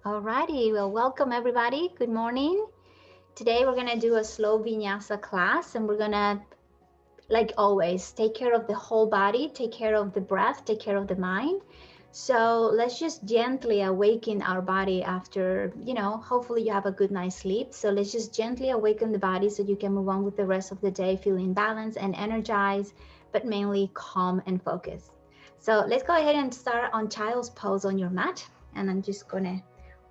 Alrighty, well, welcome everybody. Good morning. Today we're gonna do a slow vinyasa class, and we're gonna, like always, take care of the whole body, take care of the breath, take care of the mind. So let's just gently awaken our body after, hopefully you have a good night's sleep. So let's just gently awaken the body so you can move on with the rest of the day feeling balanced and energized, but mainly calm and focused. So let's go ahead and start on child's pose on your mat. And I'm just gonna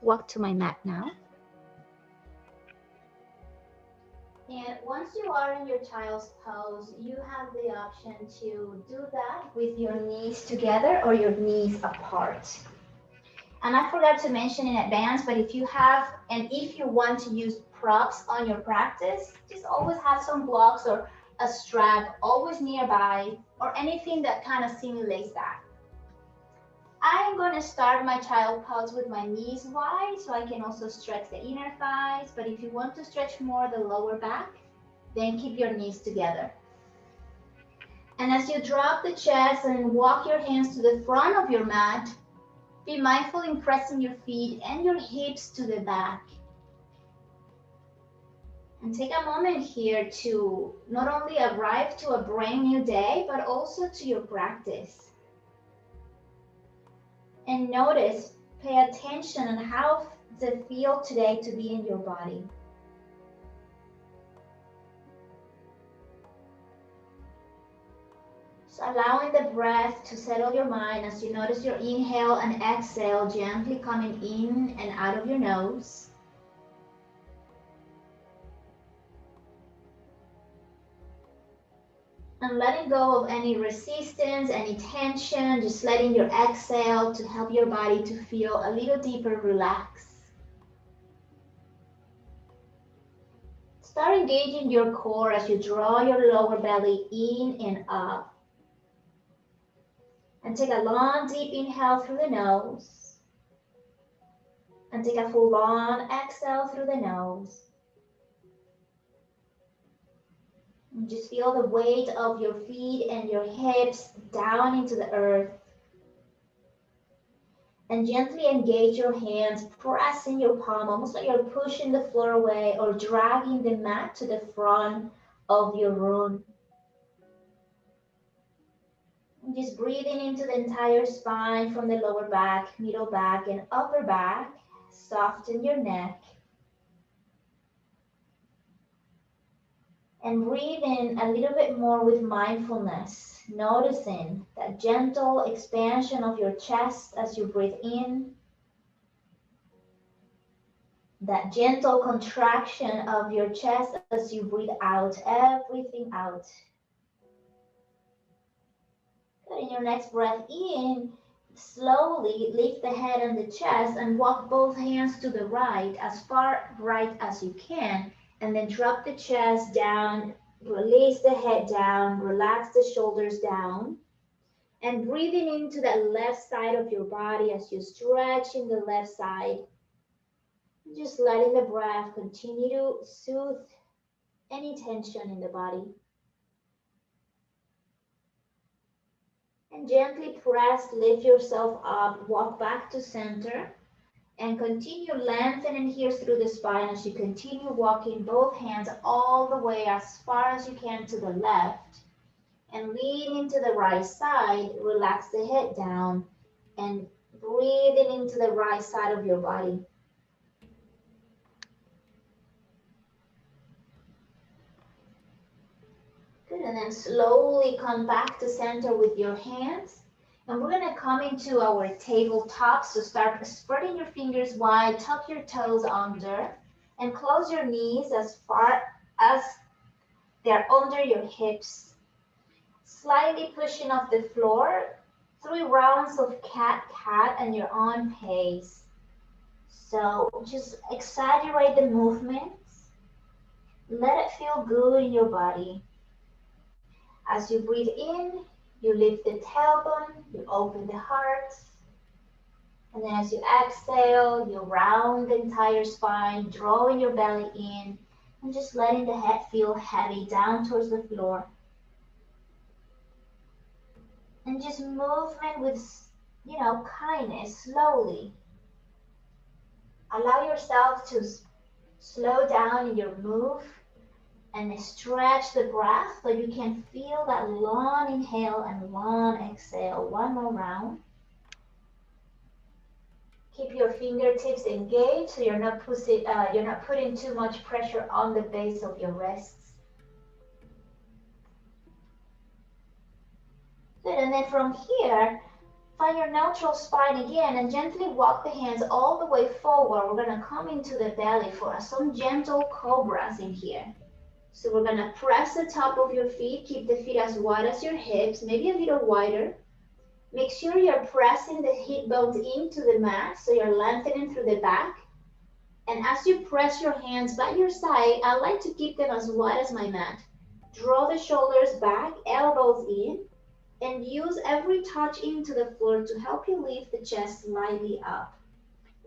walk to my mat now. And once you are in your child's pose, you have the option to do that with your knees together or your knees apart. And I forgot to mention in advance, but if you have, and if you want to use props on your practice, just always have some blocks or a strap always nearby or anything that kind of simulates that. I'm going to start my child pose with my knees wide so I can also stretch the inner thighs. But if you want to stretch more the lower back, then keep your knees together. And as you drop the chest and walk your hands to the front of your mat, be mindful in pressing your feet and your hips to the back. And take a moment here to not only arrive to a brand new day, but also to your practice. And notice, pay attention on how does it feel today to be in your body. So allowing the breath to settle your mind as you notice your inhale and exhale gently coming in and out of your nose. And letting go of any resistance, any tension, just letting your exhale to help your body to feel a little deeper relaxed. Start engaging your core as you draw your lower belly in and up. And take a long, deep inhale through the nose. And take a full, long exhale through the nose. And just feel the weight of your feet and your hips down into the earth. And gently engage your hands, pressing your palm, almost like you're pushing the floor away or dragging the mat to the front of your room. And just breathing into the entire spine from the lower back, middle back, and upper back. Soften your neck. And breathe in a little bit more with mindfulness, noticing that gentle expansion of your chest as you breathe in, that gentle contraction of your chest as you breathe out, everything out. Good. In your next breath in, slowly lift the head and the chest and walk both hands to the right, as far right as you can. And then drop the chest down, release the head down, relax the shoulders down. And breathing into that left side of your body as you stretch in the left side. Just letting the breath continue to soothe any tension in the body. And gently press, lift yourself up, walk back to center. And continue lengthening here through the spine as you continue walking both hands all the way as far as you can to the left. And lean into the right side, relax the head down, and breathing into the right side of your body. Good, and then slowly come back to center with your hands. And we're gonna come into our tabletop, so start spreading your fingers wide, tuck your toes under, and close your knees as far as they're under your hips. Slightly pushing off the floor, 3 rounds of cat-cat at your own pace. So just exaggerate the movements. Let it feel good in your body. As you breathe in, you lift the tailbone, you open the heart. And then as you exhale, you round the entire spine, drawing your belly in, and just letting the head feel heavy down towards the floor. And just movement with, kindness, slowly. Allow yourself to slow down in your move and stretch the breath so you can feel that long inhale and long exhale. One more round. Keep your fingertips engaged so you're not putting too much pressure on the base of your wrists. Good, and then from here, find your neutral spine again and gently walk the hands all the way forward. We're gonna come into the belly for some gentle cobras in here. So we're gonna press the top of your feet, keep the feet as wide as your hips, maybe a little wider. Make sure you're pressing the hip bones into the mat so you're lengthening through the back. And as you press your hands by your side, I like to keep them as wide as my mat. Draw the shoulders back, elbows in, and use every touch into the floor to help you lift the chest slightly up.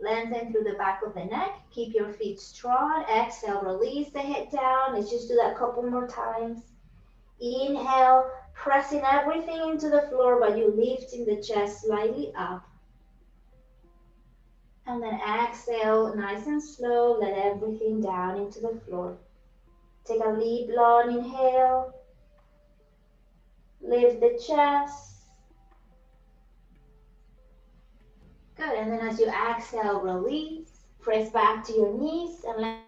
Lengthen through the back of the neck. Keep your feet strong. Exhale, release the head down. Let's just do that a couple more times. Inhale, pressing everything into the floor, but you lifting the chest slightly up. And then exhale, nice and slow, let everything down into the floor. Take a deep, long inhale. Lift the chest. Good, and then as you exhale, release. Press back to your knees and let's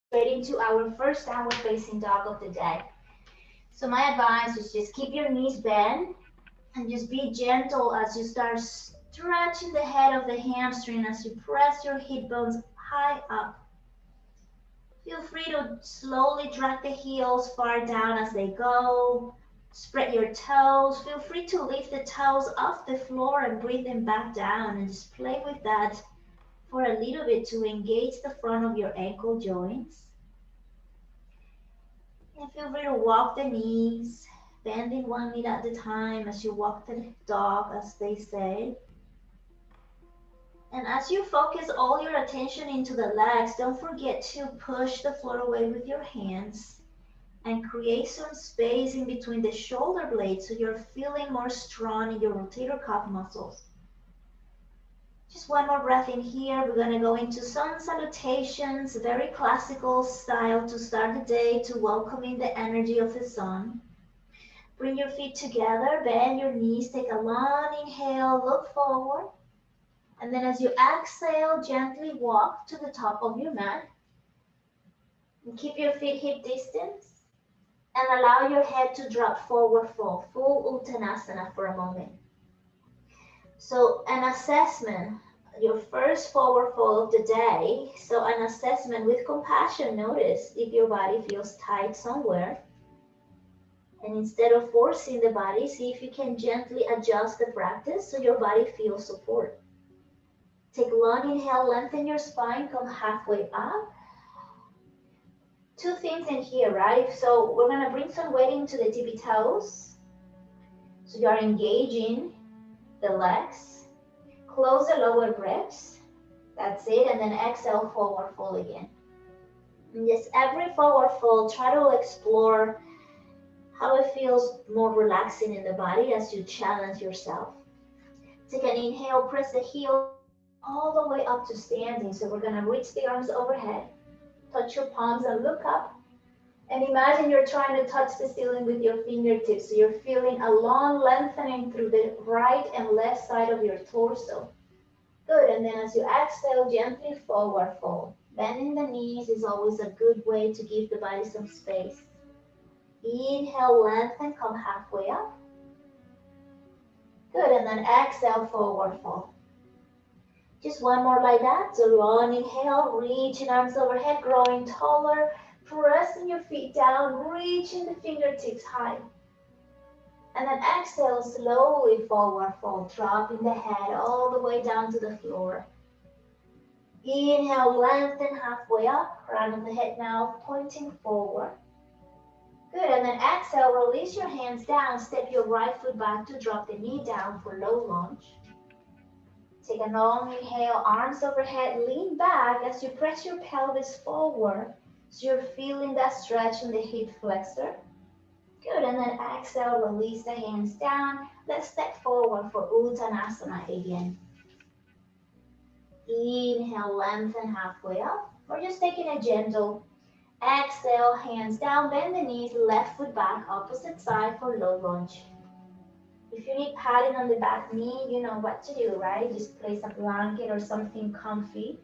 straight into our first downward facing dog of the day. So my advice is just keep your knees bent and just be gentle as you start stretching the head of the hamstring as you press your hip bones high up. Feel free to slowly drag the heels far down as they go. Spread your toes. Feel free to lift the toes off the floor and bring them back down and just play with that for a little bit to engage the front of your ankle joints. And feel free to walk the knees, bending one knee at a time as you walk the dog, as they say. And as you focus all your attention into the legs, don't forget to push the floor away with your hands and create some space in between the shoulder blades so you're feeling more strong in your rotator cuff muscles. Just one more breath in here. We're going to go into some salutations, very classical style to start the day, to welcoming the energy of the sun. Bring your feet together, bend your knees, take a long inhale, look forward. And then as you exhale, gently walk to the top of your mat. And keep your feet hip distance. And allow your head to drop forward fold, full Uttanasana for a moment. So an assessment, your first forward fold of the day. So an assessment with compassion. Notice if your body feels tight somewhere. And instead of forcing the body, see if you can gently adjust the practice so your body feels support. Take a long inhale, lengthen your spine, come halfway up. Two things in here, right? So we're gonna bring some weight into the tippy toes. So you're engaging the legs. Close the lower ribs. That's it. And then exhale, forward fold again. And just every forward fold, try to explore how it feels more relaxing in the body as you challenge yourself. Take an inhale, press the heel all the way up to standing. So we're gonna reach the arms overhead. Touch your palms and look up. And imagine you're trying to touch the ceiling with your fingertips. So you're feeling a long lengthening through the right and left side of your torso. Good, and then as you exhale, gently forward fold. Bending the knees is always a good way to give the body some space. Inhale, lengthen, come halfway up. Good, and then exhale, forward fold. Just one more like that. So long inhale, reaching arms overhead, growing taller. Pressing your feet down, reaching the fingertips high. And then exhale, slowly forward fold, dropping the head all the way down to the floor. Inhale, lengthen halfway up, crown of the head now pointing forward. Good, and then exhale, release your hands down, step your right foot back to drop the knee down for low lunge. Take a long inhale, arms overhead, lean back as you press your pelvis forward. So you're feeling that stretch in the hip flexor. Good, and then exhale, release the hands down. Let's step forward for Uttanasana again. Inhale, lengthen halfway up. We're just taking a gentle exhale, hands down, bend the knees, left foot back, opposite side for low lunge. If you need padding on the back knee, you know what to do, right? Just place a blanket or something comfy.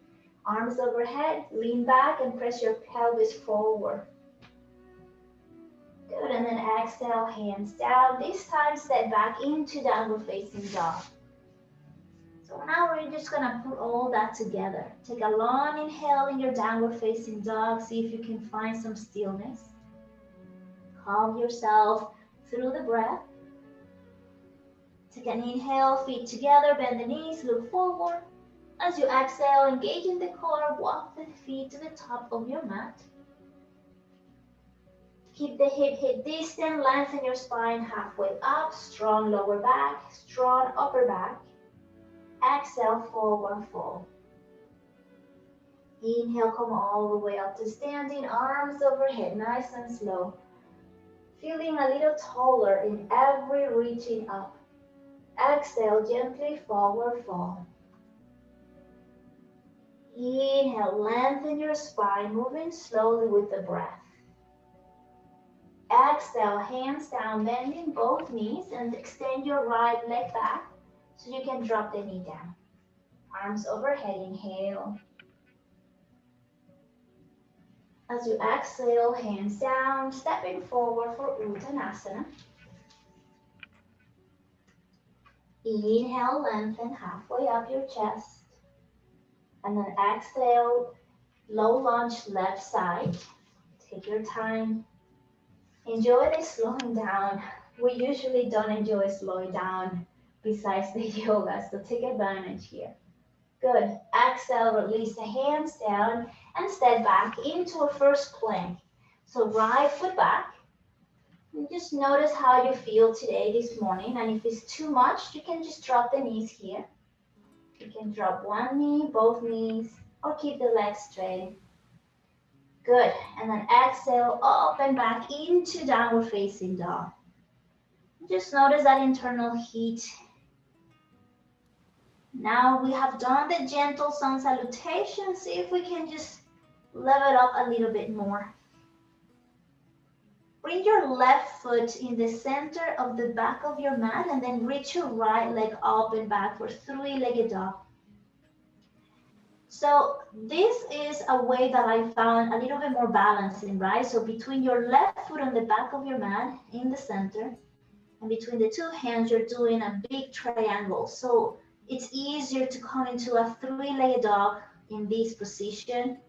Arms overhead, lean back and press your pelvis forward. Good, and then exhale, hands down. This time step back into downward facing dog. So now we're just gonna put all that together. Take a long inhale in your downward facing dog. See if you can find some stillness. Calm yourself through the breath. Take an inhale, feet together, bend the knees, look forward. As you exhale, engage in the core, walk the feet to the top of your mat. Keep the hip distant, lengthen your spine halfway up, strong lower back, strong upper back. Exhale, forward fold. Inhale, come all the way up to standing, arms overhead, nice and slow. Feeling a little taller in every reaching up. Exhale, gently forward fold. Inhale, lengthen your spine, moving slowly with the breath. Exhale, hands down, bending both knees and extend your right leg back so you can drop the knee down. Arms overhead, inhale. As you exhale, hands down, stepping forward for Uttanasana. Inhale, lengthen halfway up your chest. And then exhale, low lunge left side. Take your time. Enjoy the slowing down. We usually don't enjoy slowing down besides the yoga, so take advantage here. Good. Exhale, release the hands down and step back into a first plank. So right foot back. And just notice how you feel today, this morning. And if it's too much, you can just drop the knees here. You can drop one knee, both knees, or keep the legs straight. Good. And then exhale, up and back into downward facing dog. Just notice that internal heat. Now we have done the gentle sun salutation. See if we can just level it up a little bit more. Bring your left foot in the center of the back of your mat and then reach your right leg up and back for three-legged dog. So this is a way that I found a little bit more balancing, right? So between your left foot on the back of your mat in the center and between the two hands, you're doing a big triangle. So it's easier to come into a three-legged dog in this position.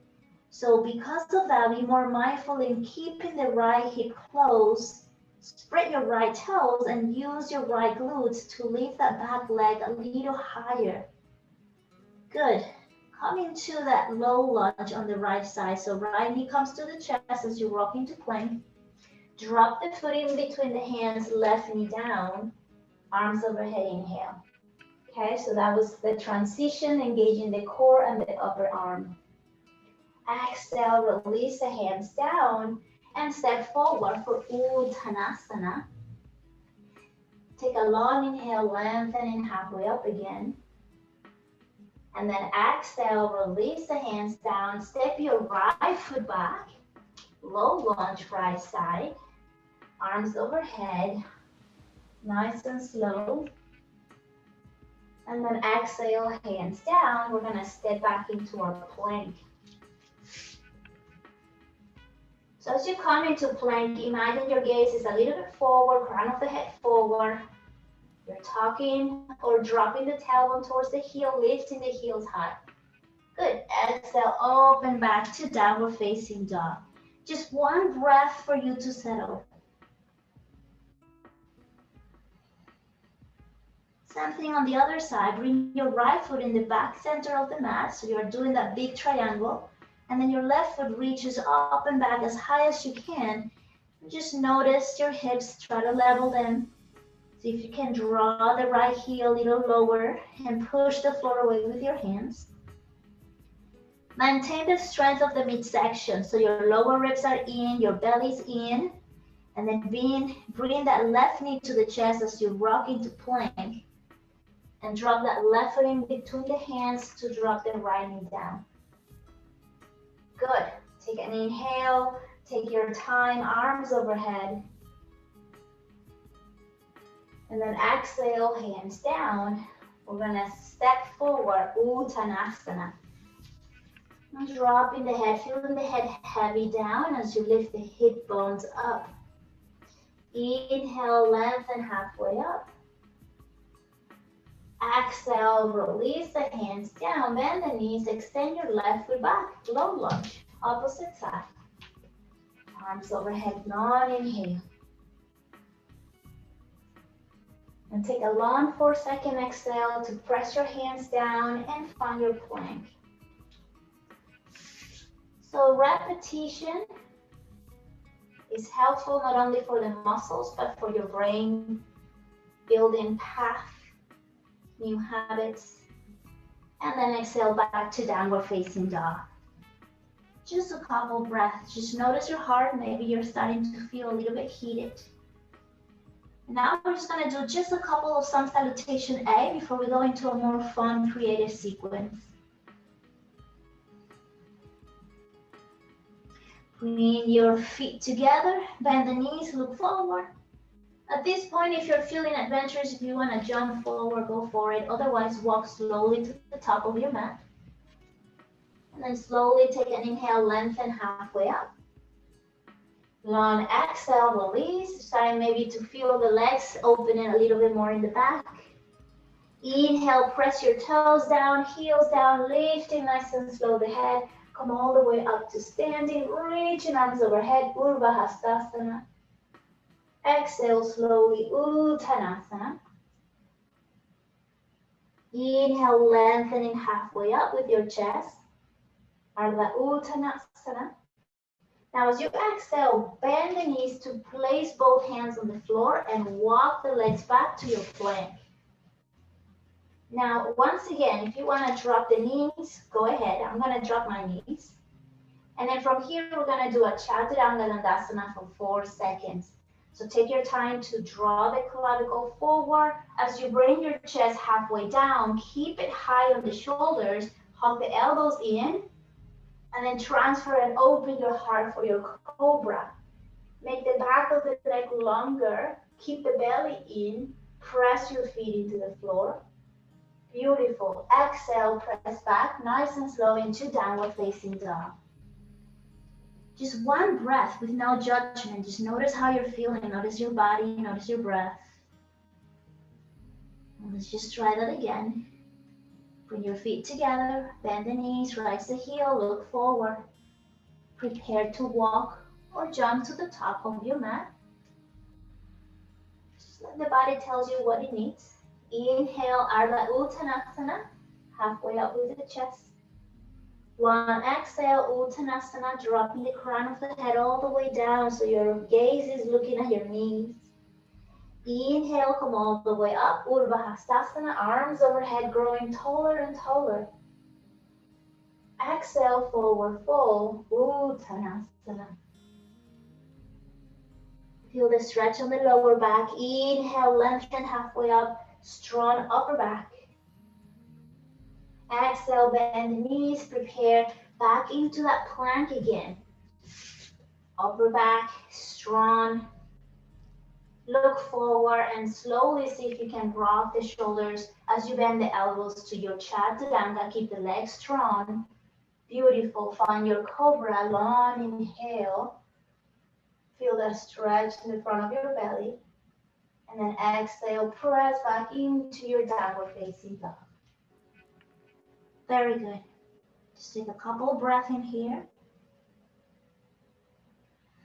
So because of that, be more mindful in keeping the right hip closed, spread your right toes and use your right glutes to lift that back leg a little higher. Good. Come into that low lunge on the right side. So right knee comes to the chest as you rock into plank. Drop the foot in between the hands, left knee down, arms overhead, inhale. Okay, so that was the transition, engaging the core and the upper arm. Exhale, release the hands down and step forward for Uttanasana. Take a long inhale, lengthening halfway up again. And then exhale, release the hands down, step your right foot back, low lunge right side, arms overhead, nice and slow. And then exhale, hands down, we're gonna step back into our plank. So as you come into plank, imagine your gaze is a little bit forward, crown of the head forward. You're tucking or dropping the tailbone towards the heel, lifting the heels high. Good. Exhale, open back to downward facing dog. Just one breath for you to settle. Same thing on the other side. Bring your right foot in the back center of the mat. So you're doing that big triangle. And then your left foot reaches up and back as high as you can. Just notice your hips, try to level them. See if you can draw the right heel a little lower and push the floor away with your hands. Maintain the strength of the midsection. So your lower ribs are in, your belly's in. And then bring that left knee to the chest as you rock into plank. And drop that left foot in between the hands to drop the right knee down. Good. Take an inhale. Take your time, arms overhead. And then exhale, hands down. We're gonna step forward, Uttanasana. And dropping the head, feeling the head heavy down as you lift the hip bones up. Inhale, lengthen halfway up. Exhale, release the hands down, bend the knees, extend your left foot back, low lunge, opposite side. Arms overhead, non-inhale. And take a long 4-second exhale to press your hands down and find your plank. So repetition is helpful not only for the muscles, but for your brain, building path, new habits. And then exhale back to downward facing dog. Just a couple breaths. Just notice your heart. Maybe you're starting to feel a little bit heated. Now we're just going to do just a couple of some salutation A before we go into a more fun, creative sequence. Bring your feet together, bend the knees, look forward. At this point, if you're feeling adventurous, if you want to jump forward, go for it. Otherwise, walk slowly to the top of your mat. And then slowly take an inhale, lengthen halfway up. Long exhale, release. Starting maybe to feel the legs opening a little bit more in the back. Inhale, press your toes down, heels down, lifting nice and slow the head. Come all the way up to standing, reaching arms overhead, Urdhva Hastasana. Exhale slowly, Uttanasana. Inhale, lengthening halfway up with your chest. Ardha Uttanasana. Now as you exhale, bend the knees to place both hands on the floor and walk the legs back to your plank. Now, once again, if you want to drop the knees, go ahead. I'm going to drop my knees. And then from here, we're going to do a Chaturanga Dandasana for 4 seconds. So take your time to draw the clavicle forward. As you bring your chest halfway down, keep it high on the shoulders, hug the elbows in, and then transfer and open your heart for your cobra. Make the back of the leg longer, keep the belly in, press your feet into the floor. Beautiful. Exhale, press back, nice and slow into downward facing dog. Just one breath with no judgment. Just notice how you're feeling. Notice your body, notice your breath. And let's just try that again. Bring your feet together, bend the knees, rise the heel, look forward. Prepare to walk or jump to the top of your mat. Just let the body tell you what it needs. Inhale, Ardha Uttanasana, halfway up with the chest. One exhale, Uttanasana, dropping the crown of the head all the way down so your gaze is looking at your knees. Inhale, come all the way up, Urdhva Hastasana, arms overhead, growing taller and taller. Exhale, forward fold, Uttanasana. Feel the stretch on the lower back. Inhale, lengthen halfway up. Strong upper back. Exhale, bend the knees, prepare back into that plank again. Upper back, strong. Look forward and slowly see if you can rock the shoulders as you bend the elbows to your Chaturanga. Keep the legs strong. Beautiful. Find your cobra, long inhale. Feel that stretch in the front of your belly. And then exhale, press back into your downward facing dog. Very good. Just take a couple of breaths in here.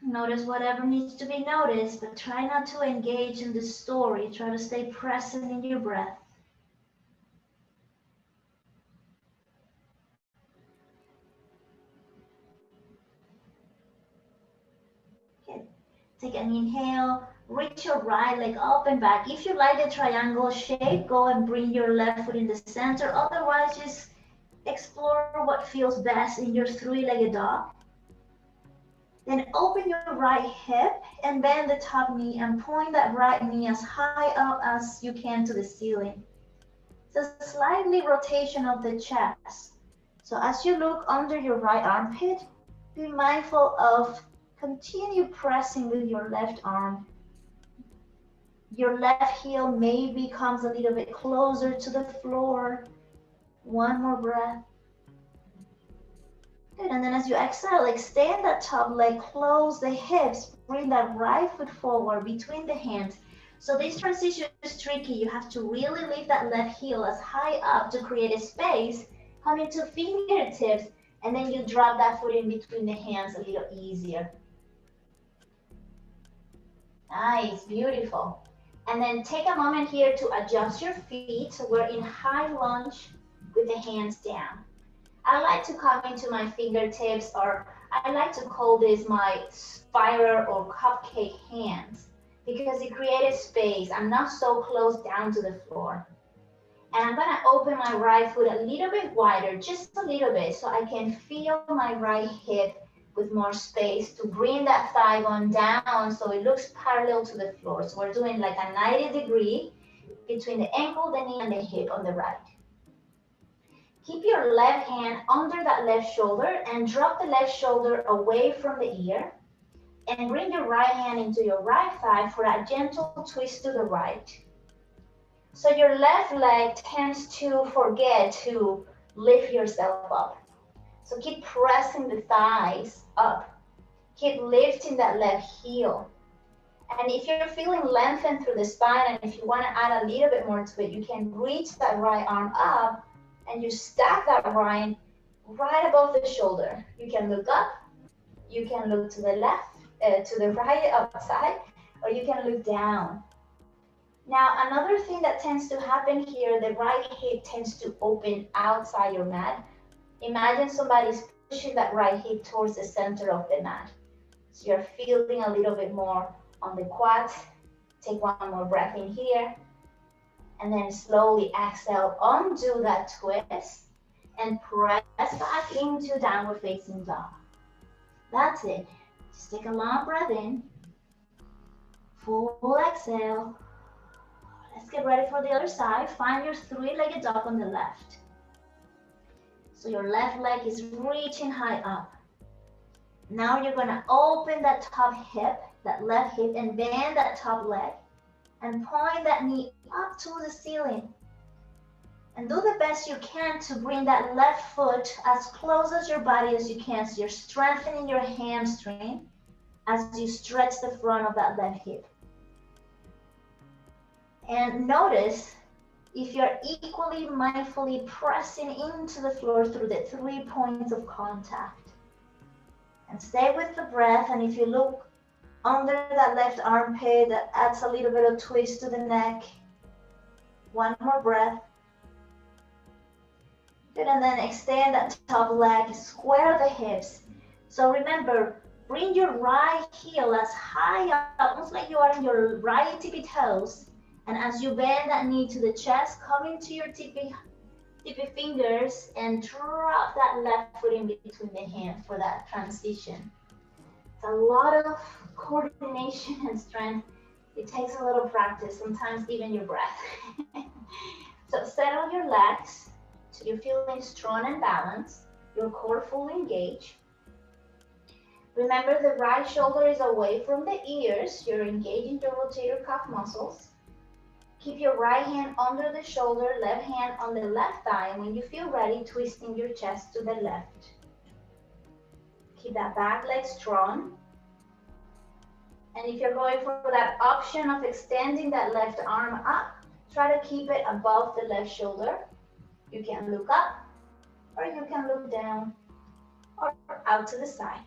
Notice whatever needs to be noticed, but try not to engage in the story. Try to stay present in your breath. Okay. Take an inhale. Reach your right leg up and back. If you like the triangle shape, go and bring your left foot in the center. Otherwise, just explore what feels best in your three-legged dog. Then open your right hip and bend the top knee and point that right knee as high up as you can to the ceiling. It's a slightly rotation of the chest. So as you look under your right armpit, be mindful of continue pressing with your left arm. Your left heel maybe comes a little bit closer to the floor. One more breath. Good, and then as you exhale, extend that top leg, close the hips, bring that right foot forward between the hands. So this transition is tricky. You have to really lift that left heel as high up to create a space, come into fingertips, and then you drop that foot in between the hands a little easier. Nice, beautiful. And then take a moment here to adjust your feet. So we're in high lunge with the hands down. I like to come into my fingertips, or I like to call this my spiral or cupcake hands, because it creates space. I'm not so close down to the floor. And I'm gonna open my right foot a little bit wider, just a little bit, so I can feel my right hip with more space to bring that thigh bone down so it looks parallel to the floor. So we're doing like a 90-degree between the ankle, the knee, and the hip on the right. Keep your left hand under that left shoulder and drop the left shoulder away from the ear. And bring your right hand into your right thigh for a gentle twist to the right. So your left leg tends to forget to lift yourself up. So keep pressing the thighs up. Keep lifting that left heel. And if you're feeling lengthened through the spine, and if you want to add a little bit more to it, you can reach that right arm up and you stack that right above the shoulder. You can look up, you can look to the left, to the right outside, or you can look down. Now, another thing that tends to happen here, the right hip tends to open outside your mat. Imagine somebody's pushing that right hip towards the center of the mat. So you're feeling a little bit more on the quads. Take one more breath in here. And then slowly exhale, undo that twist, and press back into downward facing dog. That's it. Just take a long breath in. Full exhale. Let's get ready for the other side. Find your three-legged dog on the left. So your left leg is reaching high up. Now you're gonna open that top hip, that left hip, and bend that top leg and point that knee up to the ceiling. And do the best you can to bring that left foot as close as your body as you can. So you're strengthening your hamstring as you stretch the front of that left hip. And notice if you're equally mindfully pressing into the floor through the 3 points of contact. And stay with the breath. And if you look under that left armpit, that adds a little bit of twist to the neck. One more breath. Good, and then extend that top leg, square the hips. So remember, bring your right heel as high up, almost like you are in your right tippy toes. And as you bend that knee to the chest, come into your tippy fingers and drop that left foot in between the hands for that transition. It's a lot of coordination and strength. It takes a little practice, sometimes even your breath. So settle your legs so you're feeling strong and balanced, your core fully engaged. Remember, the right shoulder is away from the ears. You're engaging your rotator cuff muscles. Keep your right hand under the shoulder, left hand on the left thigh, and when you feel ready, twisting your chest to the left. Keep that back leg strong. And if you're going for that option of extending that left arm up, try to keep it above the left shoulder. You can look up, or you can look down, or out to the side.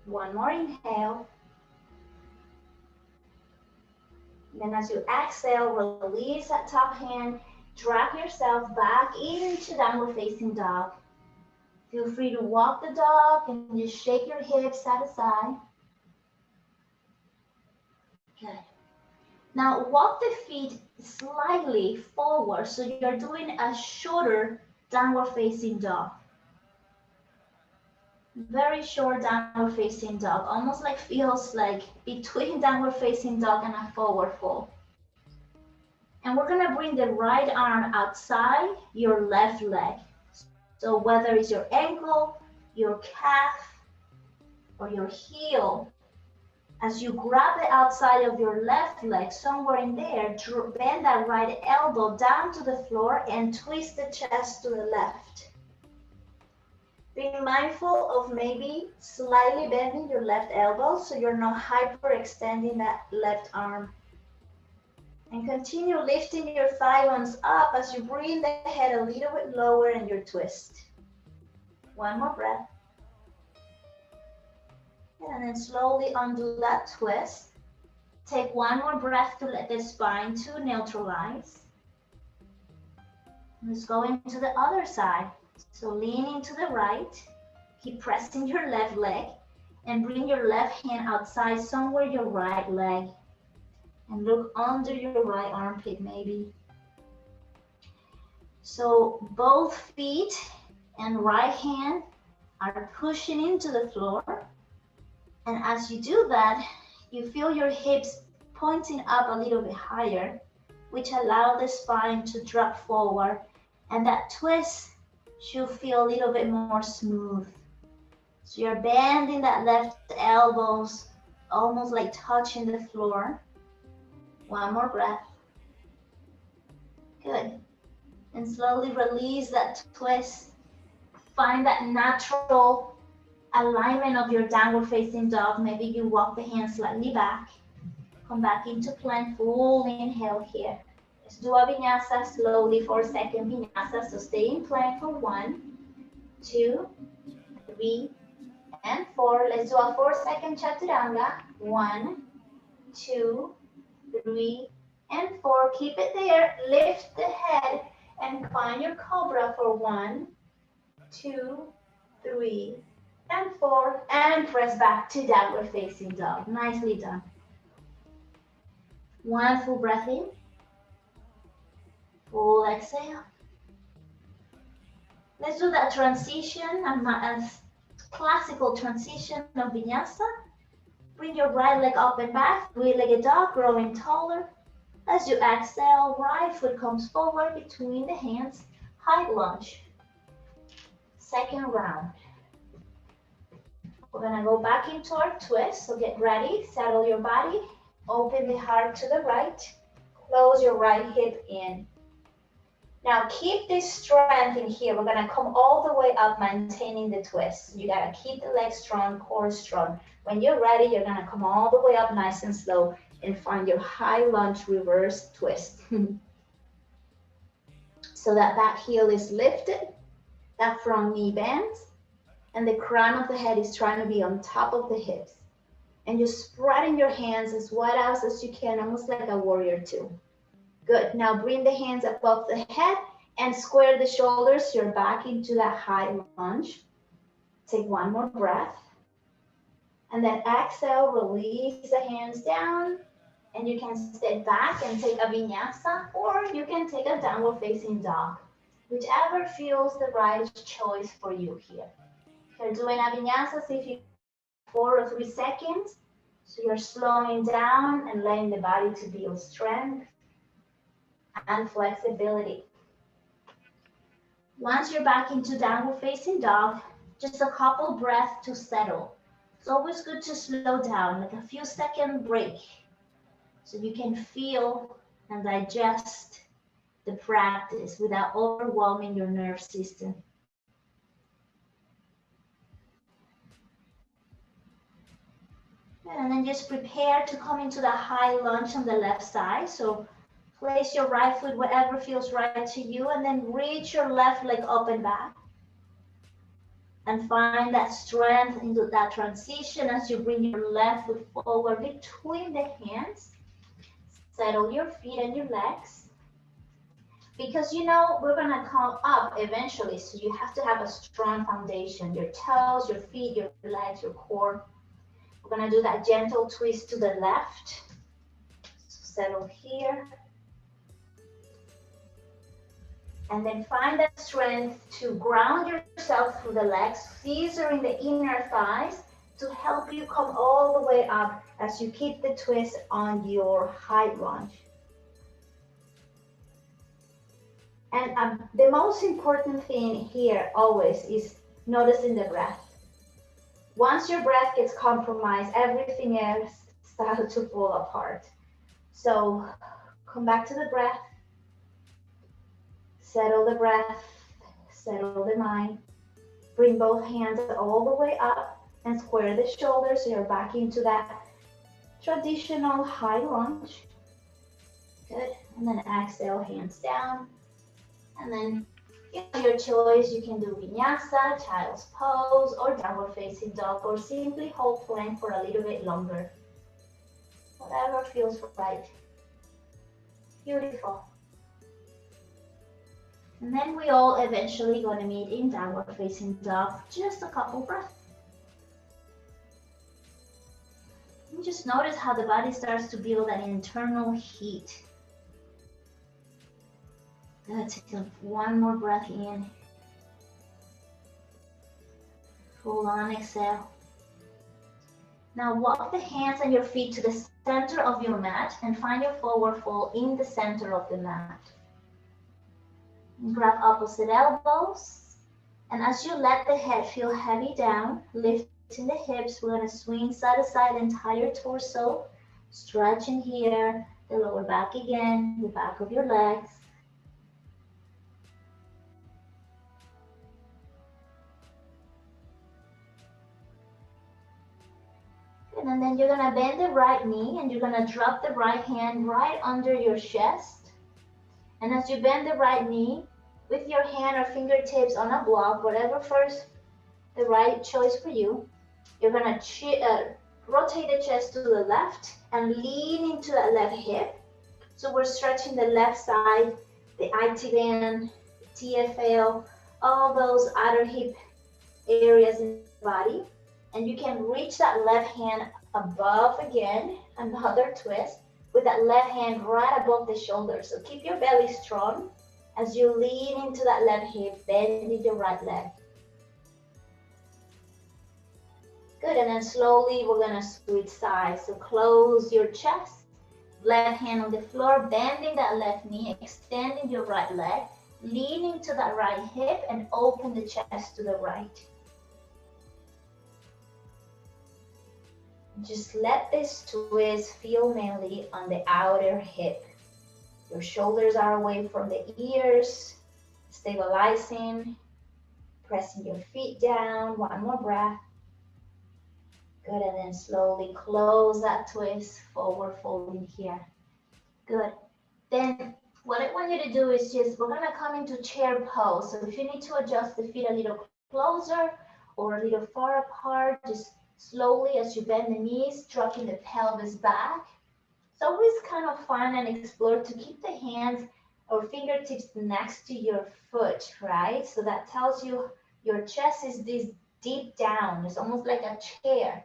One more inhale. Then as you exhale, release that top hand, drag yourself back into downward facing dog. Feel free to walk the dog and just shake your hips side to side. Good. Now walk the feet slightly forward so you're doing a shorter downward facing dog. Very short downward facing dog, almost like feels like between downward facing dog and a forward fold. And we're gonna bring the right arm outside your left leg. So whether it's your ankle, your calf, or your heel, as you grab the outside of your left leg, somewhere in there, bend that right elbow down to the floor and twist the chest to the left. Being mindful of maybe slightly bending your left elbow so you're not hyperextending that left arm. And continue lifting your thigh bones up as you bring the head a little bit lower in your twist. One more breath. And then slowly undo that twist. Take one more breath to let the spine to neutralize. Let's go into the other side. So leaning to the right, keep pressing your left leg and bring your left hand outside somewhere your right leg. And look under your right armpit maybe. So both feet and right hand are pushing into the floor. And as you do that, you feel your hips pointing up a little bit higher, which allow the spine to drop forward. And that twist should feel a little bit more smooth. So you're bending that left elbows, almost like touching the floor. One more breath. Good. And slowly release that twist. Find that natural alignment of your downward facing dog. Maybe you walk the hands slightly back. Come back into plank, full inhale here. Let's do a vinyasa slowly for a second. Vinyasa, so stay in plank for 1, 2, 3, and 4. Let's do a 4-second chaturanga. 1, 2, 3, and 4. Keep it there. Lift the head and find your cobra for 1, 2, 3, and 4. And press back to downward facing dog. Nicely done. One full breath in. Full exhale. Let's do that transition, a classical transition of vinyasa. Bring your right leg up and back, three-legged dog, growing taller. As you exhale, right foot comes forward between the hands, high lunge. Second round. We're gonna go back into our twist, so get ready, settle your body, open the heart to the right, close your right hip in. Now keep this strength in here. We're gonna come all the way up, maintaining the twist. You gotta keep the legs strong, core strong. When you're ready, you're gonna come all the way up nice and slow and find your high lunge reverse twist. So that back heel is lifted, that front knee bends, and the crown of the head is trying to be on top of the hips. And you're spreading your hands as wide out as you can, almost like a warrior two. Good. Now bring the hands above the head and square the shoulders. You're back into that high lunge. Take one more breath. And then exhale, release the hands down. And you can step back and take a vinyasa, or you can take a downward facing dog. Whichever feels the right choice for you here. If you're doing a vinyasa, see if you 4 or 3 seconds. So you're slowing down and letting the body to build strength and flexibility. Once you're back into downward facing dog, just a couple breaths to settle. It's always good to slow down, like a few second break, so you can feel and digest the practice without overwhelming your nerve system. And then just prepare to come into the high lunge on the left side. So place your right foot wherever feels right to you, and then reach your left leg up and back. And find that strength into that transition as you bring your left foot forward between the hands. Settle your feet and your legs. Because you know we're gonna come up eventually, so you have to have a strong foundation. Your toes, your feet, your legs, your core. We're gonna do that gentle twist to the left. So settle here. And then find that strength to ground yourself through the legs, scissoring the inner thighs to help you come all the way up as you keep the twist on your high lunge. And the most important thing here always is noticing the breath. Once your breath gets compromised, everything else starts to fall apart. So come back to the breath, settle the breath, settle the mind. Bring both hands all the way up and square the shoulders so you're back into that traditional high lunge. Good. And then exhale, hands down. And then your choice, you can do Vinyasa, child's pose, or downward facing dog, or simply hold plank for a little bit longer. Whatever feels right. Beautiful. And then we all eventually gonna meet in downward facing dog. Just a couple breaths. And just notice how the body starts to build an internal heat. Good. Take one more breath in. Full on exhale. Now walk the hands and your feet to the center of your mat and find your forward fold in the center of the mat. Grab opposite elbows. And as you let the head feel heavy down, lifting the hips, we're going to swing side to side, entire torso. Stretching here, the lower back again, the back of your legs. And then you're going to bend the right knee and you're going to drop the right hand right under your chest. And as you bend the right knee, with your hand or fingertips on a block, whatever first the right choice for you, you're going to rotate the chest to the left and lean into that left hip. So we're stretching the left side, the IT band, TFL, all those outer hip areas in the body. And you can reach that left hand above again, another twist, with that left hand right above the shoulder. So keep your belly strong as you lean into that left hip, bending your right leg. Good, and then slowly we're gonna switch sides. So close your chest, left hand on the floor, bending that left knee, extending your right leg, leaning to that right hip, and open the chest to the right. Just let this twist feel mainly on the outer hip. Your shoulders are away from the ears, stabilizing, pressing your feet down. One more breath. Good, and then slowly close that twist, forward folding here. Good. Then what I want you to do is we're gonna come into chair pose. So if you need to adjust the feet a little closer or a little far apart, just slowly as you bend the knees, dropping the pelvis back. It's always kind of fun and explore to keep the hands or fingertips next to your foot, right? So that tells you your chest is this deep down. It's almost like a chair.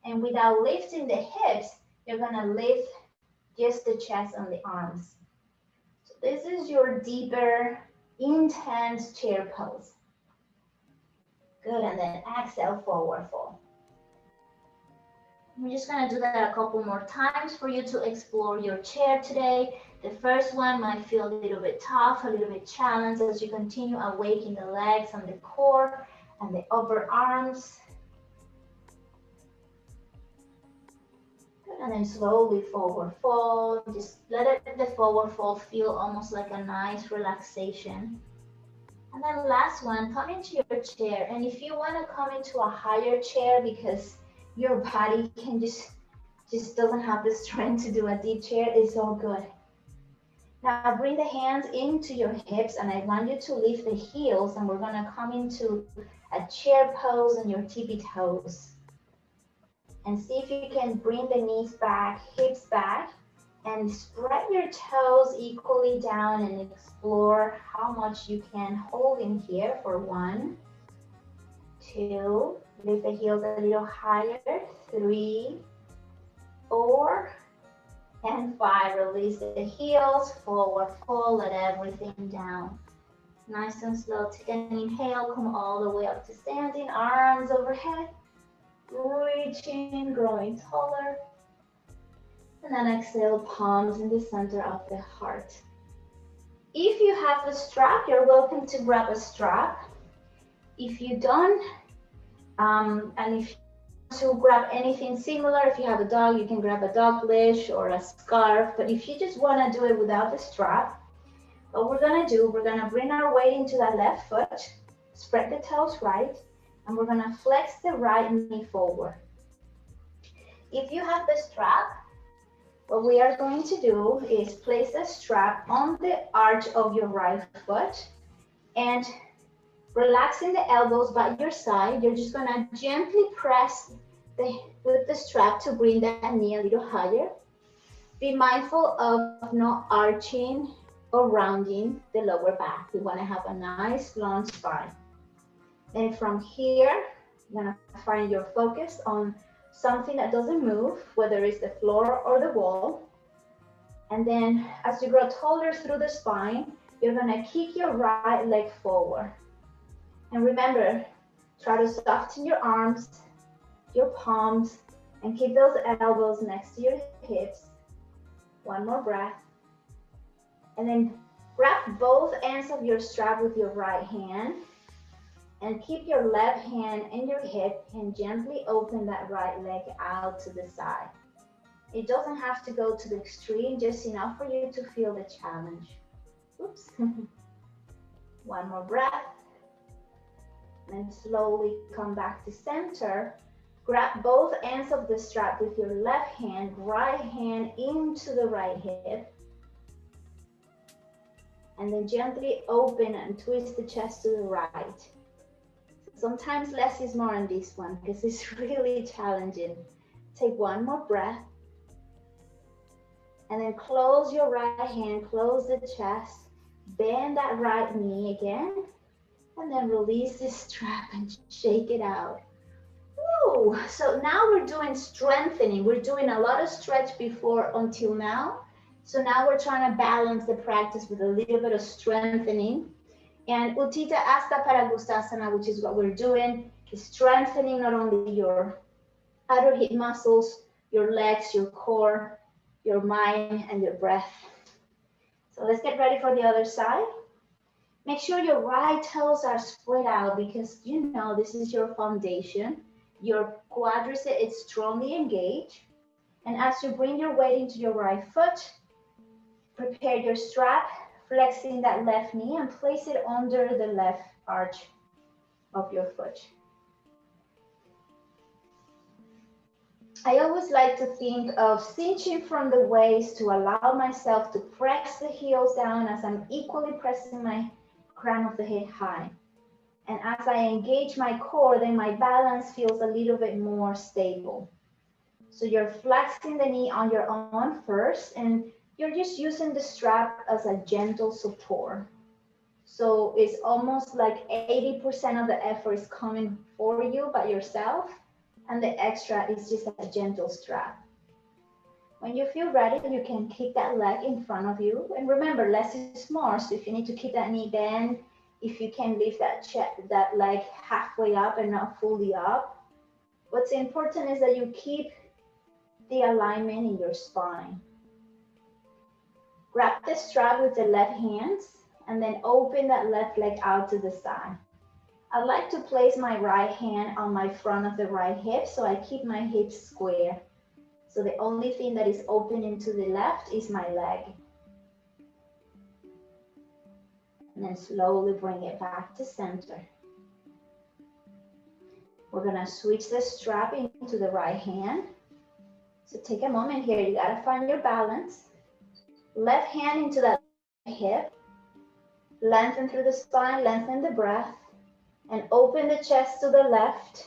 And without lifting the hips, you're gonna lift just the chest and the arms. So this is your deeper, intense chair pose. Good, and then exhale, forward fold. We're just gonna do that a couple more times for you to explore your chair today. The first one might feel a little bit tough, a little bit challenged as you continue awakening the legs and the core and the upper arms. Good, and then slowly forward fold. Just let the forward fold feel almost like a nice relaxation. And then last one, come into your chair. And if you wanna come into a higher chair because your body can just doesn't have the strength to do a deep chair, it's all good. Now bring the hands into your hips and I want you to lift the heels and we're gonna come into a chair pose on your tippy toes. And see if you can bring the knees back, hips back, and spread your toes equally down and explore how much you can hold in here for 1, 2, lift the heels a little higher, 3, 4, and 5. Release the heels, forward fold, let everything down. Nice and slow. Take an inhale, come all the way up to standing, arms overhead, reaching, growing taller. And then exhale, palms in the center of the heart. If you have a strap, you're welcome to grab a strap. If you don't, and if you want to grab anything similar, if you have a dog, you can grab a dog leash or a scarf. But if you just want to do it without the strap, what we're going to do, we're going to bring our weight into that left foot, spread the toes right, and we're going to flex the right knee forward. If you have the strap, what we are going to do is place the strap on the arch of your right foot and relaxing the elbows by your side. You're just gonna gently press with the strap to bring that knee a little higher. Be mindful of not arching or rounding the lower back. We wanna have a nice long spine. And from here, you're gonna find your focus on something that doesn't move, whether it's the floor or the wall. And then as you grow taller through the spine, you're gonna kick your right leg forward. And remember, try to soften your arms, your palms, and keep those elbows next to your hips. One more breath. And then grab both ends of your strap with your right hand and keep your left hand in your hip and gently open that right leg out to the side. It doesn't have to go to the extreme, just enough for you to feel the challenge. Oops. One more breath. And slowly come back to center. Grab both ends of the strap with your left hand, right hand into the right hip. And then gently open and twist the chest to the right. Sometimes less is more on this one because it's really challenging. Take one more breath. And then close your right hand, close the chest, bend that right knee again, and then release this strap and shake it out. Woo! So now we're doing strengthening. We're doing a lot of stretch before until now. So now we're trying to balance the practice with a little bit of strengthening. And Utthita Asta Paragustasana, which is what we're doing, is strengthening not only your outer hip muscles, your legs, your core, your mind, and your breath. So let's get ready for the other side. Make sure your right toes are spread out because you know this is your foundation. Your quadricep is strongly engaged. And as you bring your weight into your right foot, prepare your strap, flexing that left knee and place it under the left arch of your foot. I always like to think of cinching from the waist to allow myself to press the heels down as I'm equally pressing my crown of the head high. And as I engage my core, then my balance feels a little bit more stable. So you're flexing the knee on your own first, and you're just using the strap as a gentle support. So it's almost like 80% of the effort is coming for you by yourself, and the extra is just a gentle strap. When you feel ready, you can kick that leg in front of you. And remember, less is more. So if you need to keep that knee bent, if you can lift that leg halfway up and not fully up, what's important is that you keep the alignment in your spine. Grab the strap with the left hand and then open that left leg out to the side. I like to place my right hand on my front of the right hip so I keep my hips square. So the only thing that is opening to the left is my leg. And then slowly bring it back to center. We're gonna switch the strap into the right hand. So take a moment here, you gotta find your balance. Left hand into that hip. Lengthen through the spine, lengthen the breath. And open the chest to the left.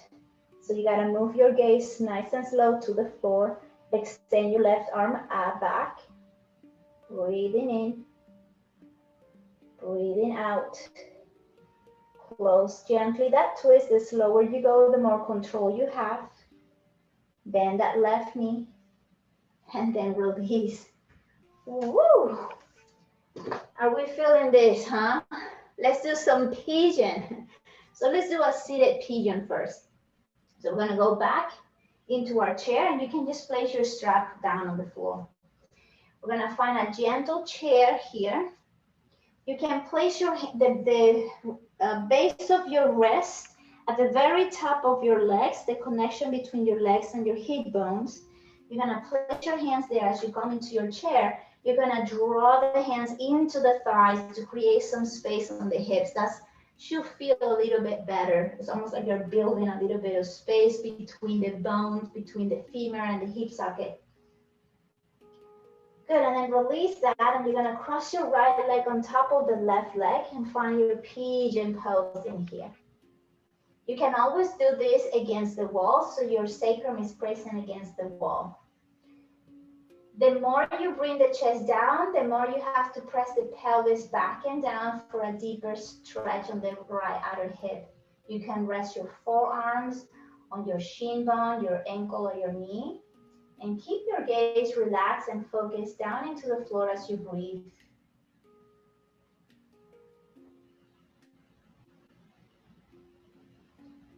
So you gotta move your gaze nice and slow to the floor. Extend your left arm back. Breathing in. Breathing out. Close gently that twist. The slower you go, the more control you have. Bend that left knee. And then release. Woo! Are we feeling this, huh? Let's do some pigeon. So let's do a seated pigeon first. So we're gonna go back into our chair and you can just place your strap down on the floor. We're gonna find a gentle chair here. You can place the base of your wrist at the very top of your legs, the connection between your legs and your hip bones. You're gonna place your hands there as you come into your chair. You're gonna draw the hands into the thighs to create some space on the hips. That should feel a little bit better. It's almost like you're building a little bit of space between the bones, between the femur and the hip socket. Good, and then release that, and you're gonna cross your right leg on top of the left leg and find your pigeon pose in here. You can always do this against the wall, so your sacrum is pressing against the wall. The more you bring the chest down, the more you have to press the pelvis back and down for a deeper stretch on the right outer hip. You can rest your forearms on your shin bone, your ankle, or your knee, and keep your gaze relaxed and focused down into the floor as you breathe.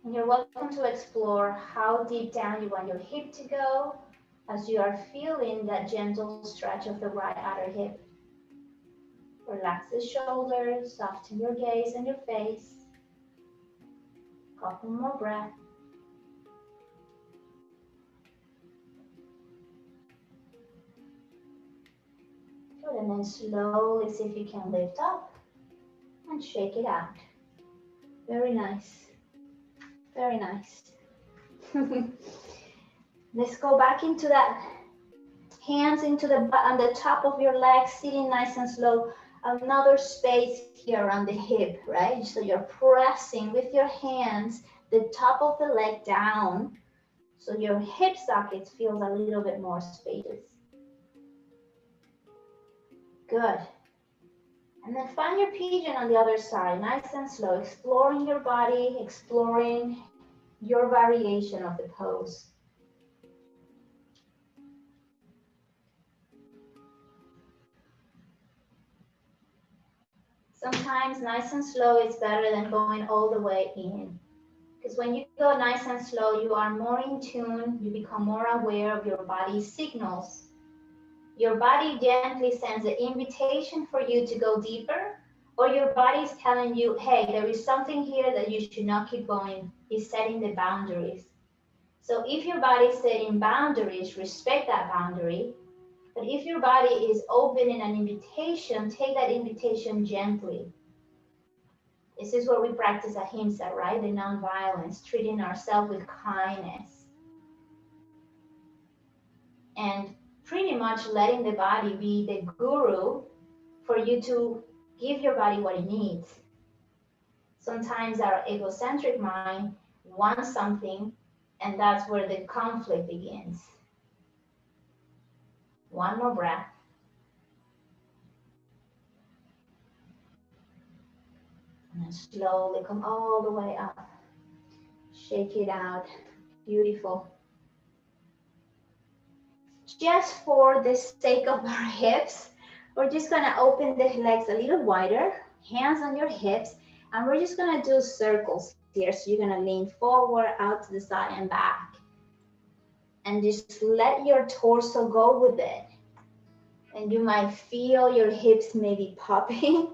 And you're welcome to explore how deep down you want your hip to go as you are feeling that gentle stretch of the right outer hip. Relax the shoulders, soften your gaze and your face. Couple more breaths. Good, and then slowly see if you can lift up and shake it out. Very nice. Very nice. Let's go back into that. Hands into on the top of your legs, sitting nice and slow. Another space here on the hip, right? So you're pressing with your hands the top of the leg down, so your hip socket feels a little bit more spacious. Good. And then find your pigeon on the other side, nice and slow, exploring your body, exploring your variation of the pose. Sometimes nice and slow is better than going all the way in. Because when you go nice and slow, you are more in tune, you become more aware of your body's signals. Your body gently sends an invitation for you to go deeper, or your body is telling you, hey, there is something here that you should not keep going. It's setting the boundaries. So if your body is setting boundaries, respect that boundary. But if your body is opening an invitation, take that invitation gently. This is where we practice ahimsa, right? The non-violence, treating ourselves with kindness. And pretty much letting the body be the guru for you to give your body what it needs. Sometimes our egocentric mind wants something, and that's where the conflict begins. One more breath. And then slowly come all the way up. Shake it out. Beautiful. Just for the sake of our hips, we're just gonna open the legs a little wider, hands on your hips, and we're just gonna do circles here. So you're gonna lean forward, out to the side and back. And just let your torso go with it. And you might feel your hips maybe popping.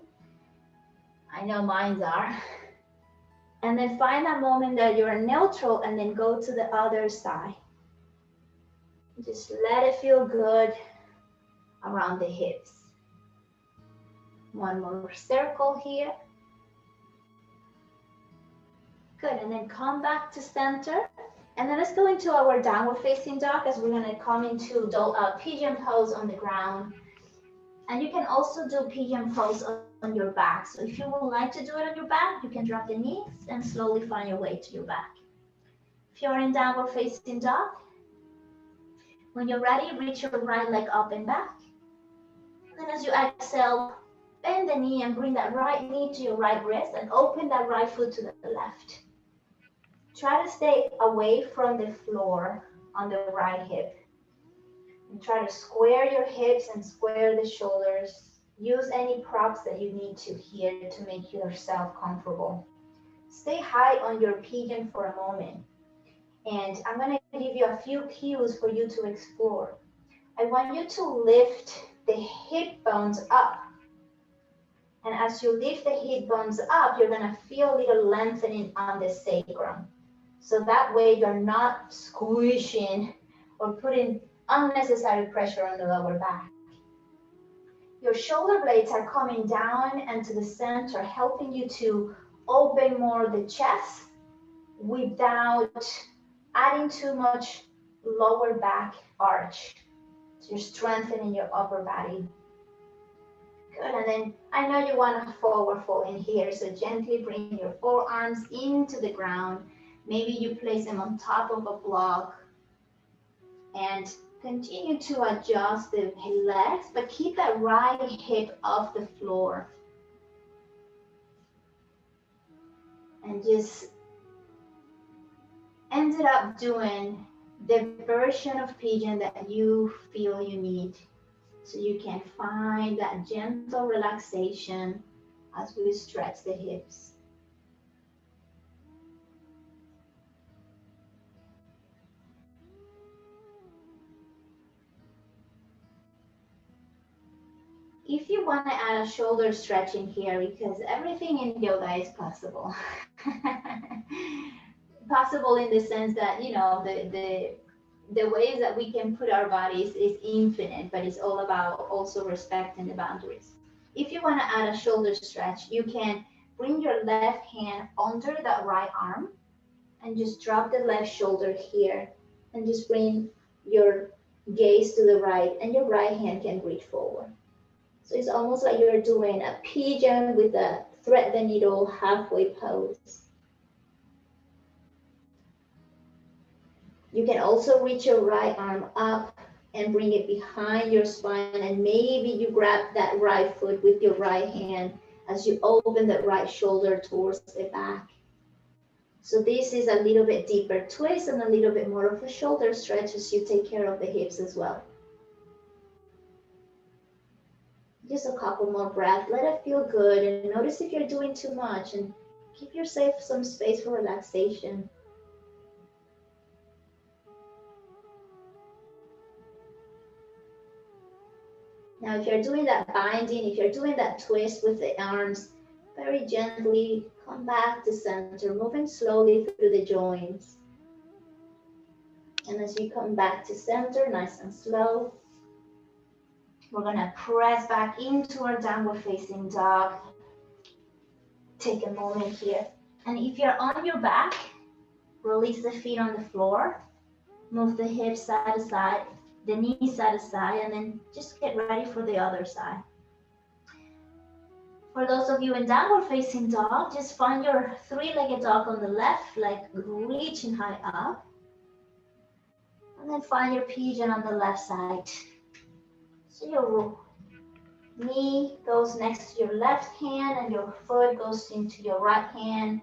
I know mine are. And then find that moment that you're neutral and then go to the other side. Just let it feel good around the hips. One more circle here. Good, and then come back to center. And then let's go into our downward facing dog as we're gonna come into pigeon pose on the ground. And you can also do pigeon pose on your back. So if you would like to do it on your back, you can drop the knees and slowly find your way to your back. If you're in downward facing dog, when you're ready, reach your right leg up and back. And then as you exhale, bend the knee and bring that right knee to your right wrist and open that right foot to the left. Try to stay away from the floor on the right hip. And try to square your hips and square the shoulders. Use any props that you need to here to make yourself comfortable. Stay high on your pigeon for a moment. And I'm going to give you a few cues for you to explore. I want you to lift the hip bones up. And as you lift the hip bones up, you're gonna feel a little lengthening on the sacrum. So that way you're not squishing or putting unnecessary pressure on the lower back. Your shoulder blades are coming down and to the center, helping you to open more the chest without adding too much lower back arch. So you're strengthening your upper body. Good, and then I know you want to forward fold in here, so gently bring your forearms into the ground. Maybe you place them on top of a block and continue to adjust the legs, but keep that right hip off the floor. And just ended up doing the version of pigeon that you feel you need. So you can find that gentle relaxation as we stretch the hips. If you want to add a shoulder stretch in here, because everything in yoga is possible. Possible in the sense that, you know, the ways that we can put our bodies is infinite, but it's all about also respecting the boundaries. If you want to add a shoulder stretch, you can bring your left hand under that right arm and just drop the left shoulder here and just bring your gaze to the right and your right hand can reach forward. So it's almost like you're doing a pigeon with a thread the needle halfway pose. You can also reach your right arm up and bring it behind your spine, and maybe you grab that right foot with your right hand as you open the right shoulder towards the back. So this is a little bit deeper twist and a little bit more of a shoulder stretch as you take care of the hips as well. Just a couple more breaths. Let it feel good and notice if you're doing too much and give yourself some space for relaxation. Now, if you're doing that binding, if you're doing that twist with the arms, very gently come back to center, moving slowly through the joints. And as you come back to center, nice and slow, we're gonna press back into our downward facing dog. Take a moment here. And if you're on your back, release the feet on the floor, move the hips side to side, the knees side to side, and then just get ready for the other side. For those of you in downward facing dog, just find your three-legged dog on the left leg reaching high up. And then find your pigeon on the left side. So your knee goes next to your left hand and your foot goes into your right hand.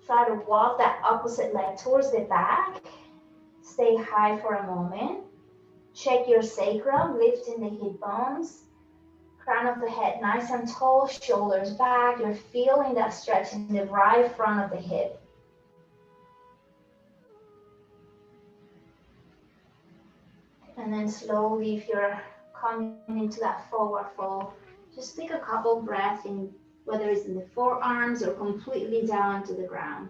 Try to walk that opposite leg towards the back. Stay high for a moment. Check your sacrum, lifting the hip bones. Crown of the head nice and tall, shoulders back. You're feeling that stretch in the right front of the hip. And then slowly, if you're coming into that forward fold, just take a couple breaths in, whether it's in the forearms or completely down to the ground.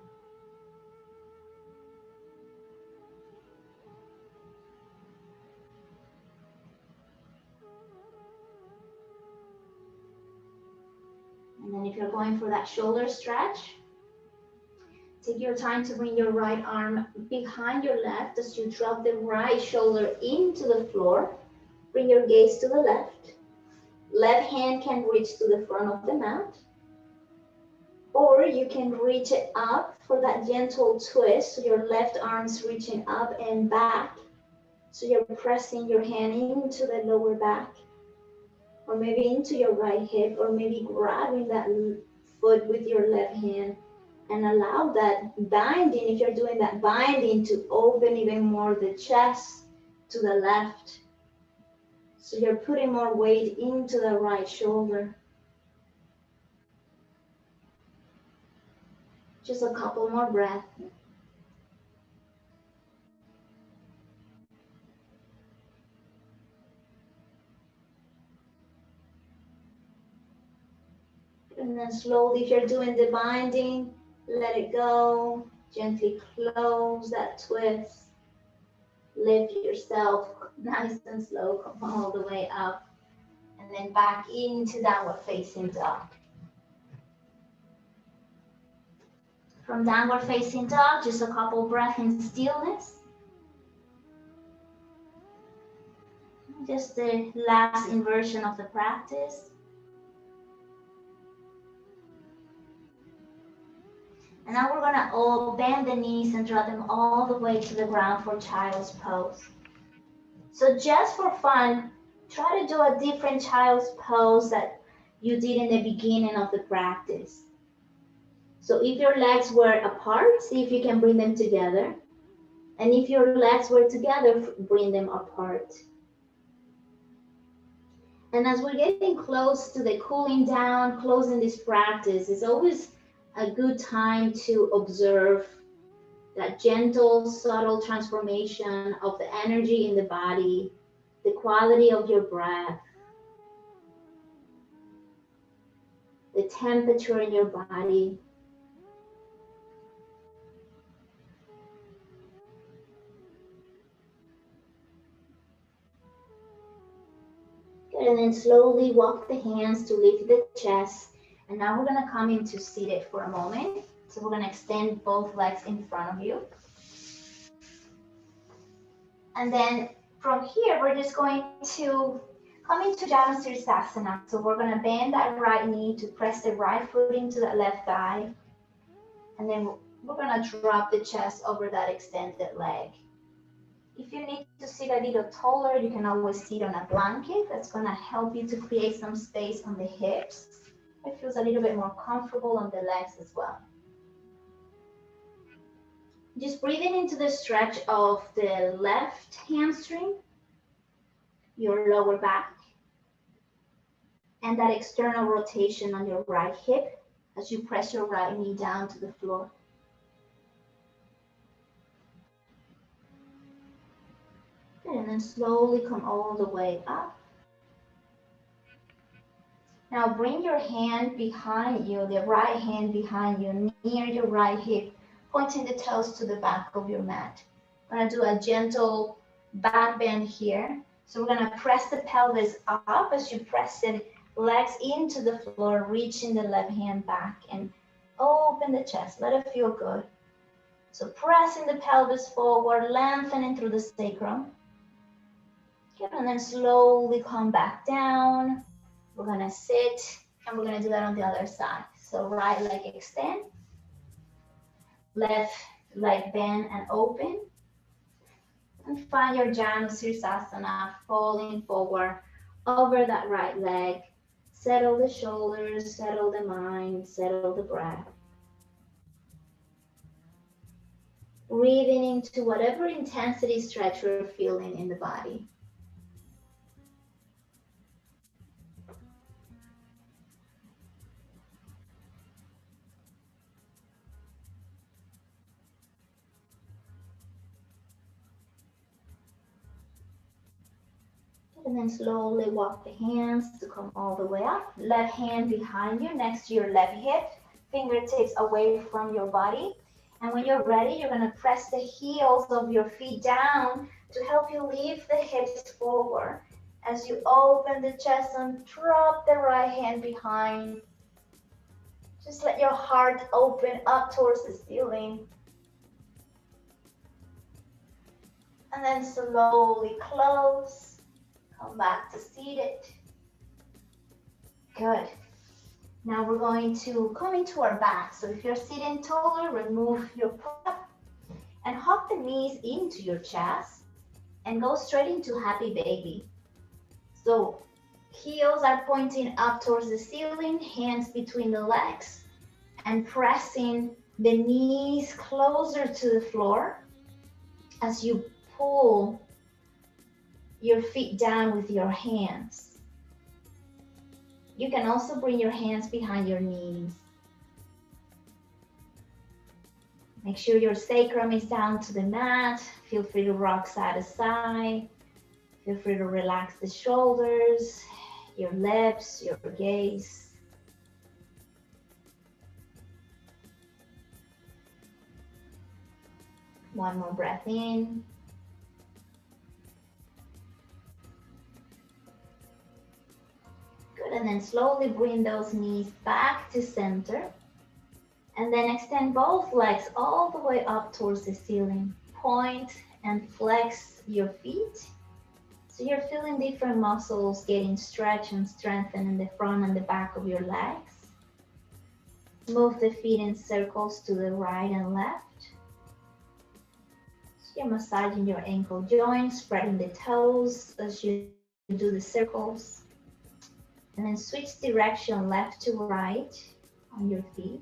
And then if you're going for that shoulder stretch, take your time to bring your right arm behind your left as you drop the right shoulder into the floor. Bring your gaze to the left. Left hand can reach to the front of the mat. Or you can reach it up for that gentle twist. So your left arm's reaching up and back. So you're pressing your hand into the lower back. Or maybe into your right hip. Or maybe grabbing that foot with your left hand. And allow that binding, if you're doing that binding, to open even more the chest to the left. So you're putting more weight into the right shoulder. Just a couple more breaths. And then slowly, if you're doing the binding, let it go. Gently close that twist. Lift yourself nice and slow. Come all the way up. And then back into downward facing dog. From downward facing dog, just a couple breaths in stillness. Just the last inversion of the practice. And now we're gonna all bend the knees and draw them all the way to the ground for child's pose. So just for fun, try to do a different child's pose that you did in the beginning of the practice. So if your legs were apart, see if you can bring them together. And if your legs were together, bring them apart. And as we're getting close to the cooling down, closing this practice, it's always a good time to observe that gentle, subtle transformation of the energy in the body, the quality of your breath, the temperature in your body. Good, and then slowly walk the hands to lift the chest. And now we're gonna come into seated for a moment. So we're gonna extend both legs in front of you. And then from here, we're just going to come into Sirsasana. So we're gonna bend that right knee to press the right foot into that left thigh. And then we're gonna drop the chest over that extended leg. If you need to sit a little taller, you can always sit on a blanket. That's gonna help you to create some space on the hips. It feels a little bit more comfortable on the legs as well. Just breathing into the stretch of the left hamstring, your lower back, and that external rotation on your right hip as you press your right knee down to the floor. Good, and then slowly come all the way up. Now bring your hand behind you, the right hand behind you, near your right hip, pointing the toes to the back of your mat. We're gonna do a gentle back bend here. So we're gonna press the pelvis up as you press the legs into the floor, reaching the left hand back and open the chest. Let it feel good. So pressing the pelvis forward, lengthening through the sacrum. Good, and then slowly come back down. We're gonna sit and we're gonna do that on the other side. So right leg extend, left leg bend and open. And find your Sirsasana, falling forward over that right leg. Settle the shoulders, settle the mind, settle the breath. Breathing into whatever intensity stretch you're feeling in the body. And then slowly walk the hands to come all the way up. Left hand behind you, next to your left hip. Fingertips away from your body. And when you're ready, you're gonna press the heels of your feet down to help you lift the hips forward. As you open the chest and drop the right hand behind. Just let your heart open up towards the ceiling. And then slowly close. Come back to seated. Good. Now we're going to come into our back. So if you're sitting taller, remove your prop and hug the knees into your chest and go straight into happy baby. So heels are pointing up towards the ceiling, hands between the legs, and pressing the knees closer to the floor as you pull your feet down with your hands. You can also bring your hands behind your knees. Make sure your sacrum is down to the mat. Feel free to rock side to side. Feel free to relax the shoulders, your lips, your gaze. One more breath in. Good, and then slowly bring those knees back to center. And then extend both legs all the way up towards the ceiling. Point and flex your feet. So you're feeling different muscles getting stretched and strengthened in the front and the back of your legs. Move the feet in circles to the right and left. So you're massaging your ankle joints, spreading the toes as you do the circles. And then switch direction left to right on your feet.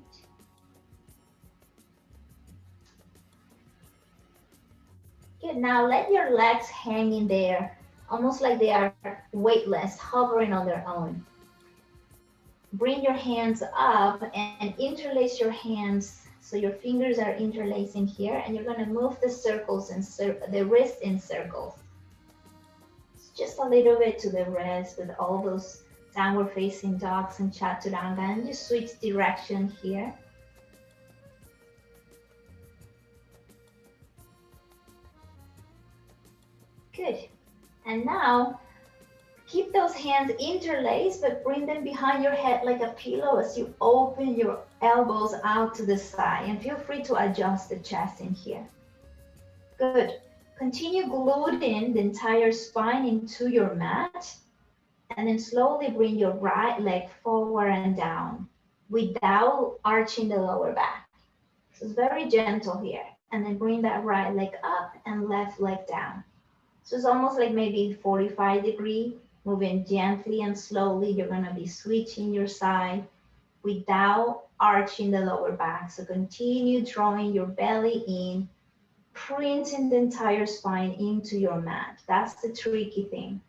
Good, now let your legs hang in there, almost like they are weightless, hovering on their own. Bring your hands up and interlace your hands so your fingers are interlacing here, and you're going to move the circles and the wrist in circles. Just a little bit to the wrist with all those downward facing dogs and chaturanga, and you switch direction here. Good. And now keep those hands interlaced, but bring them behind your head like a pillow as you open your elbows out to the side, and feel free to adjust the chest in here. Good. Continue gluing the entire spine into your mat, and then slowly bring your right leg forward and down without arching the lower back. So it's very gentle here. And then bring that right leg up and left leg down. So it's almost like maybe 45-degree, moving gently and slowly. You're going to be switching your side without arching the lower back. So continue drawing your belly in, printing the entire spine into your mat. That's the tricky thing.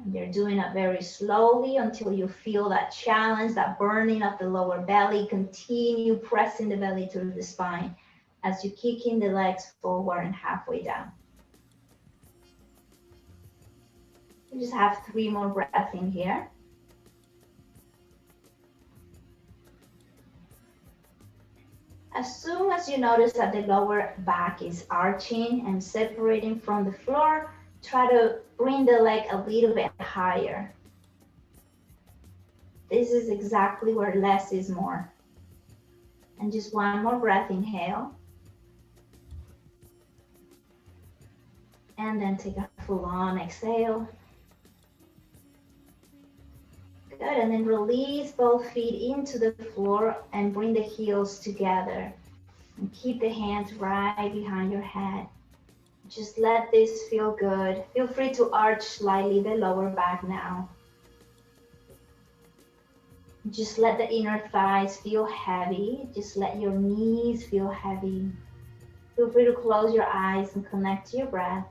And you're doing it very slowly until you feel that challenge, that burning of the lower belly. Continue pressing the belly through the spine as you kick in the legs forward and halfway down. We just have 3 more breaths in here. As soon as you notice that the lower back is arching and separating from the floor, try to bring the leg a little bit higher. This is exactly where less is more. And just 1 more breath, inhale. And then take a full-on exhale. Good, and then release both feet into the floor and bring the heels together. And keep the hands right behind your head. Just let this feel good. Feel free to arch slightly the lower back now. Just let the inner thighs feel heavy. Just let your knees feel heavy. Feel free to close your eyes and connect to your breath.